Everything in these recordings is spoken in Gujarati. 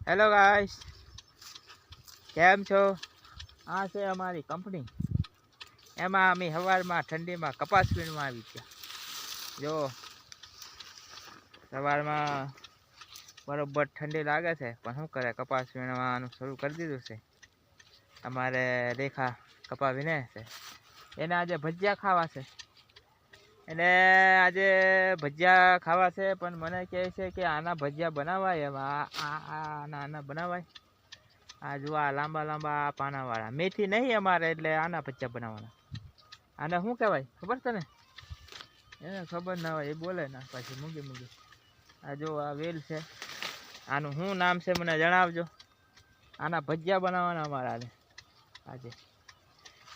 હેલો ગાઈસ, કેમ છો? આ છે અમારી કંપની. એમાં અમે સવારમાં ઠંડીમાં કપાસ વીણવા આવી ગયા. જો સવારમાં બરોબર ઠંડી લાગે છે, પણ શું કરે, કપાસ વીણવાનું શરૂ કરી દીધું છે. અમારે રેખા કપા વીણે છે. એને આજે ભજીયા ખાવા છે. પણ મને કહે છે કે આના ભજીયા બનાવાય. એમ આના બનાવાય. આ જો આ લાંબા લાંબા પાનાવાળા મેથી નહીં અમારે, એટલે આના ભજીયા બનાવવાના. આને શું કહેવાય ખબર તને? એને ખબર ના હોય, એ બોલે ના પાછી મૂંગી. આ જો આ વેલ છે, આનું શું નામ છે મને જણાવજો. આના ભજીયા બનાવવાના અમારા આજે.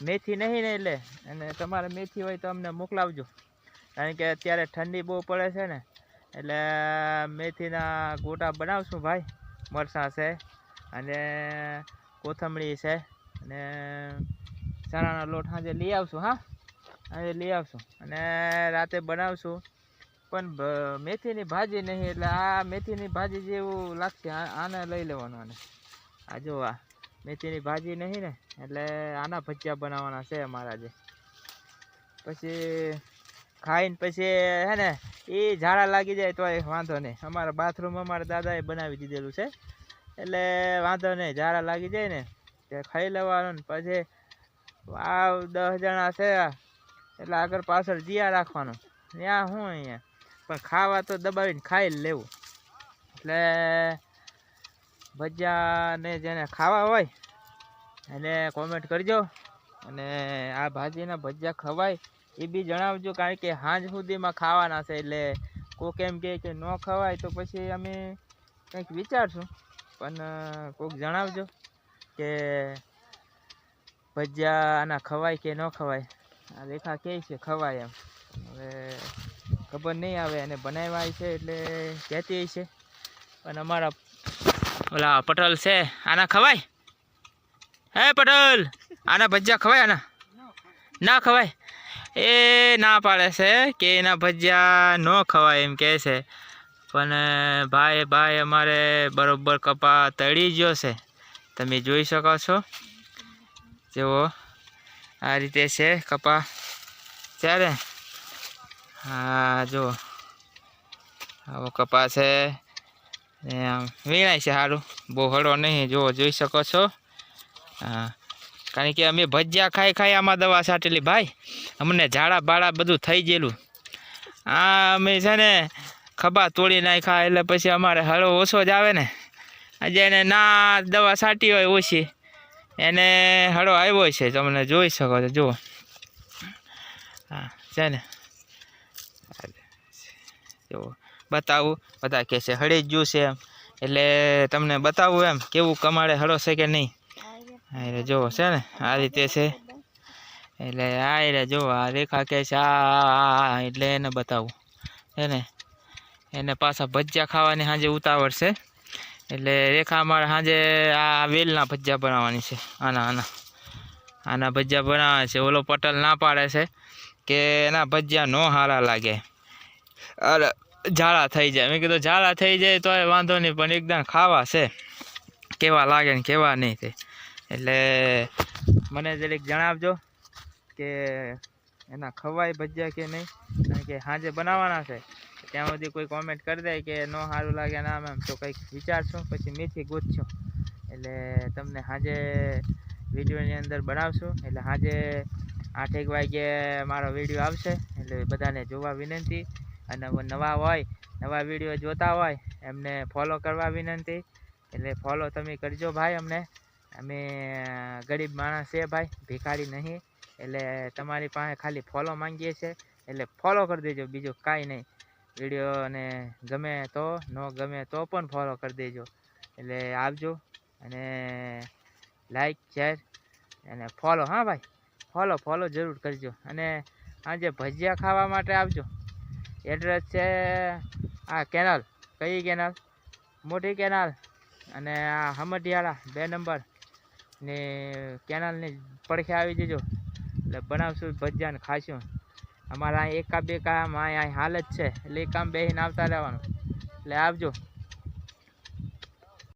મેથી નહીં ને, એટલે અને તમારે મેથી હોય તો અમને મોકલાવજો, કારણ કે અત્યારે ઠંડી બહુ પડે છે ને, એટલે મેથીના ગોટા બનાવશું ભાઈ. મરચાં છે અને કોથમરી છે અને ચણાનો લોટ સાંજે લઈ આવશું. હા, આજે લઈ આવશું અને રાતે બનાવશું. પણ મેથીની ભાજી નહીં, એટલે આ મેથીની ભાજી જેવું લાગશે. આને લઈ લેવાનું. આને આ જો આ મેથીની ભાજી નહીં ને, એટલે આના ભજીયા બનાવવાના છે અમારા જે. પછી ખાઈને પછી હે ને, એ ઝાડા લાગી જાય તો વાંધો નહીં. અમારા બાથરૂમ અમારા દાદાએ બનાવી દીધેલું છે, એટલે વાંધો નહીં. ઝાડા લાગી જાય ને તે ખાઈ લેવાનું. પછી વાવ 10 જણા છે, એટલે આગળ પાછળ જીયા રાખવાનું. ત્યાં શું અહીંયા પણ ખાવા તો દબાવીને ખાઈ લેવું. એટલે ભજીયાને જેને ખાવા હોય એને કોમેન્ટ કરજો, અને આ ભાજીના ભજીયા ખવાય એ બી જણાવજો, કારણ કે સાંજ સુધીમાં ખાવાના છે. એટલે કોક એમ કહે કે ન ખવાય તો પછી અમે કંઈક વિચારશું. પણ કોક જણાવજો કે ભજીયા આના ખવાય કે ન ખવાય. આ રેખા કહે છે ખવાય એમ. હવે ખબર નહીં આવે, એને બનાવ્યા છે એટલે કહેતી છે. પણ અમારા ઓલા પટેલ છે, આના ખવાય? હે પટેલ, આના ભજીયા ખવાય? આના ના ખવાય. એ ના પાડે છે કે એના ભજીયા ન ખવાય એમ કહે છે. પણ ભાઈ અમારે બરોબર કપા તળી ગયો છે, તમે જોઈ શકો છો. જેવો આ રીતે છે કપા ત્યારે. હા જો આવો કપા છે, વીણાય છે સારું, બહુ હળો નહીં. જોઈ શકો છો. હા, કારણ કે અમે ભજીયા ખાઈ આમાં દવા છાંટેલી ભાઈ. અમને ઝાડા બાળા બધું થઈ ગયેલું. આ અમે છે ને ખભા તોડી નાખ્યા, એટલે પછી અમારે હળો ઓછો જ આવે ને. આજે એને ના દવા છાંટી હોય ઓછી, એને હળો આવ્યો છે, તમને જોઈ શકો છો. જુઓ હા છે ને, જો બતાવું. બધા કહે છે હળી જ ગયું છે એમ, એટલે તમને બતાવું એમ કેવું કમાડે હળો છે કે નહીં. એટલે જુઓ છે ને આ રીતે છે. એટલે આ જો આ રેખા કહે છે આ, એટલે એને બતાવું છે ને. એને પાછા ભજીયા ખાવાની સાંજે ઉતાવળ છે, એટલે રેખા અમારે સાંજે આ વેલના ભજીયા બનાવવાની છે. આના ભજીયા બનાવવાના છે. ઓલો પટેલ ના પાડે છે કે એના ભજીયા ન સારા લાગે, અરે ઝાડા થઈ જાય. મેં કીધું ઝાડા થઈ જાય તો વાંધો નહીં, પણ એકદમ ખાવા છે કેવા લાગે ને કેવા નહીં તે. એટલે મને જરીક જણાવજો કે એના ખવાય ભજીયા કે નહીં, કારણ કે સાંજે બનાવવાના છે. ત્યાં સુધી કોઈ કોમેન્ટ કરી દે કે ન સારું લાગે ના એમ, તો કંઈક વિચારશું, પછી મેથી ગોતશું. એટલે તમને સાંજે વિડીયોની અંદર બનાવશું. એટલે સાંજે 8 વાગે મારો વિડીયો આવશે, એટલે બધાને જોવા વિનંતી. અને નવા વિડીયો જોતા હોય એમને ફોલો કરવા વિનંતી. એટલે ફોલો તમે કરજો ભાઈ. અમે ગરીબ માણસ છે ભાઈ, ભિખારી નહીં. એટલે તમારી પાસે ખાલી ફોલો માંગીએ છીએ, એટલે ફોલો કરી દેજો, બીજું કાંઈ નહીં. વિડીયોને ગમે તો, ન ગમે તો પણ ફોલો કરી દેજો. એટલે આવજો અને લાઈક શેર અને ફોલો. હા ભાઈ, ફોલો જરૂર કરજો. અને આજે ભજીયા ખાવા માટે આવજો. એડ્રેસ છે આ કેનાલ. કઈ કેનાલ? મોટી કેનાલ અને આ હમડિયાળા 2 નંબર ને કેનાલની પડખે આવી જજો. એટલે બનાવશું ભજીયા ને ખાશું. અમારા અહીં 1 2 કામ અહીં હાલ જ છે, એટલે એક કામ બેસીને આવતા રહેવાનું. એટલે આવજો.